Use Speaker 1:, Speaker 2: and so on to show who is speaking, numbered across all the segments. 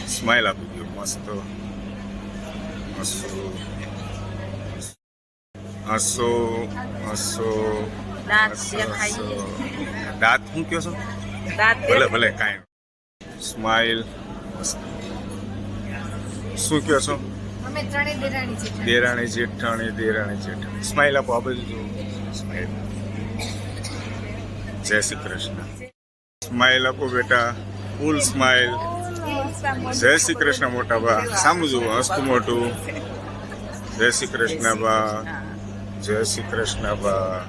Speaker 1: Smile આપી દો મસ્ત. હસો હસો.
Speaker 2: દાંત દેખાય.
Speaker 1: દાંત શું કહો છો?
Speaker 2: દાંત
Speaker 1: ભલે ભલે કાંઈ. સ્માઇલ. શું કહો છો?
Speaker 2: અમે ત્રણેય દેરાણી છે.
Speaker 1: દેરાણી જેઠાણી દેરાણી જેઠાણી. સ્માઇલ આપો. આ બધું સ્માઇલ. જય શ્રી કૃષ્ણ. સ્માઇલ આપો બેટા. ફૂલ સ્માઇલ. જય શ્રી કૃષ્ણ મોટા બા. સામું જુઓ હસતું મોટું. જય શ્રી કૃષ્ણ બા. જય શ્રી કૃષ્ણ બા.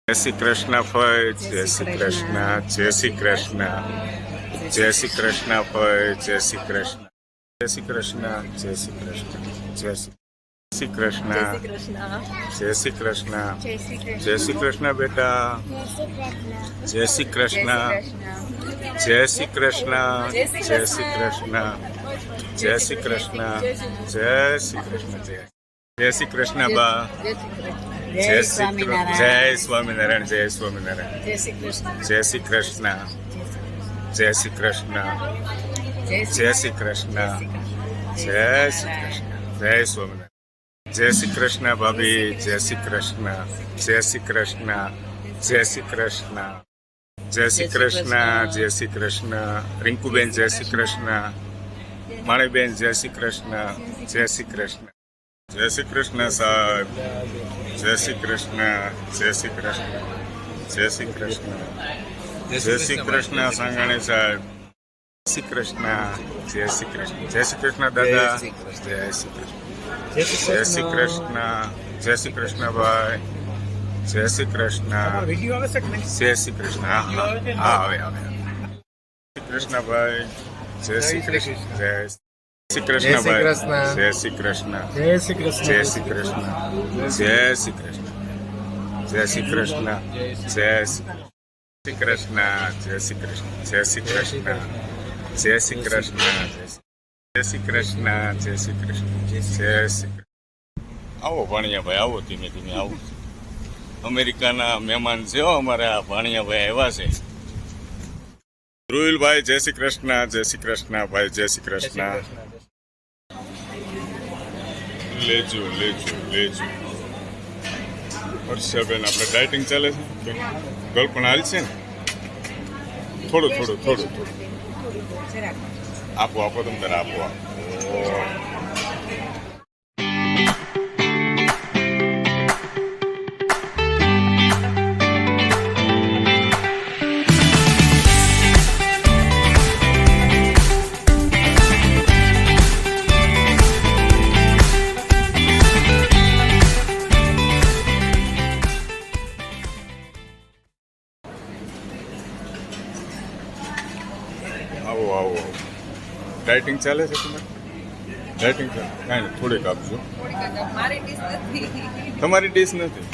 Speaker 1: જય શ્રી કૃષ્ણ ફય. જય શ્રી કૃષ્ણ. જય શ્રી કૃષ્ણ. જય શ્રી કૃષ્ણ ફય. જય શ્રી કૃષ્ણ. જય શ્રી કૃષ્ણ. જય શ્રી કૃષ્ણ. જય શ્રી કૃષ્ણ. જય શ્રી કૃષ્ણ. જય શ્રી કૃષ્ણ બેટા. જય શ્રી કૃષ્ણ. જય શ્રી કૃષ્ણ. જય શ્રી કૃષ્ણ. જય શ્રી કૃષ્ણ. જય શ્રી કૃષ્ણ. જય શ્રી કૃષ્ણ બા. જય શ્રી કૃષ્ણ. જય સ્વામિનારાયણ. જય સ્વામિનારાયણ. જય શ્રી કૃષ્ણ. જય શ્રી કૃષ્ણ. જય શ્રી કૃષ્ણ. જય શ્રી કૃષ્ણ. જય સ્વામિનારાયણ. જય શ્રી કૃષ્ણ ભાભી. જય શ્રી કૃષ્ણ. જય શ્રી કૃષ્ણ. જય શ્રી કૃષ્ણ. જય શ્રી કૃષ્ણ. જય શ્રી કૃષ્ણ. રિંકુબેન જય શ્રી કૃષ્ણ. માણીબેન જય શ્રી કૃષ્ણ. જય શ્રી કૃષ્ણ. જય શ્રી કૃષ્ણ સાહેબ. જય શ્રી કૃષ્ણ. જય શ્રી કૃષ્ણ. જય શ્રી કૃષ્ણ. જય શ્રી કૃષ્ણ સાંગાણી સાહેબ. જય શ્રી કૃષ્ણ. જય શ્રી કૃષ્ણ. જય શ્રી કૃષ્ણ દાદા. જય શ્રી કૃષ્ણ. જય શ્રી કૃષ્ણ. જય શ્રી કૃષ્ણ ભાઈ. જય શ્રી કૃષ્ણ. જય શ્રી કૃષ્ણ. હા આવે આવે. શ્રી કૃષ્ણ ભાઈ. જય શ્રી કૃષ્ણ. જય શ્રી કૃષ્ણ ભાઈ. જય શ્રી કૃષ્ણ. જય શ્રી કૃષ્ણ. જય શ્રી કૃષ્ણ. જય શ્રી કૃષ્ણ. જય શ્રી કૃષ્ણ. જય શ્રી કૃષ્ણ. જય શ્રી કૃષ્ણ. જય શ્રી કૃષ્ણ. જય શ્રી કૃષ્ણ. જય શ્રી કૃષ્ણ. જય શ્રી કૃષ્ણ. જય શ્રી કૃષ્ણ. આવો ભાણિયાભાઈ આવો. ધીમે ધીમે આવો. અમેરિકાના મહેમાન છે અમારા ભાણિયાભાઈ આવ્યા છે. ધ્રુવિલભાઈ જય શ્રી કૃષ્ણ. જય શ્રી કૃષ્ણ ભાઈ. જય શ્રી કૃષ્ણ. લેજો લેજો લેજો. વર્ષાબેન આપણે ડાયટિંગ ચાલે છે. ગળપણ હાલ છે ને. થોડું થોડું થોડું થોડું આપો આપો તમે તારે આપો. આવો આવો. ડાયટિંગ ચાલે છે તમારે? ડાયટિંગ ચાલે કાંઈ નહીં થોડીક આપજો. તમારી ડીશ નથી.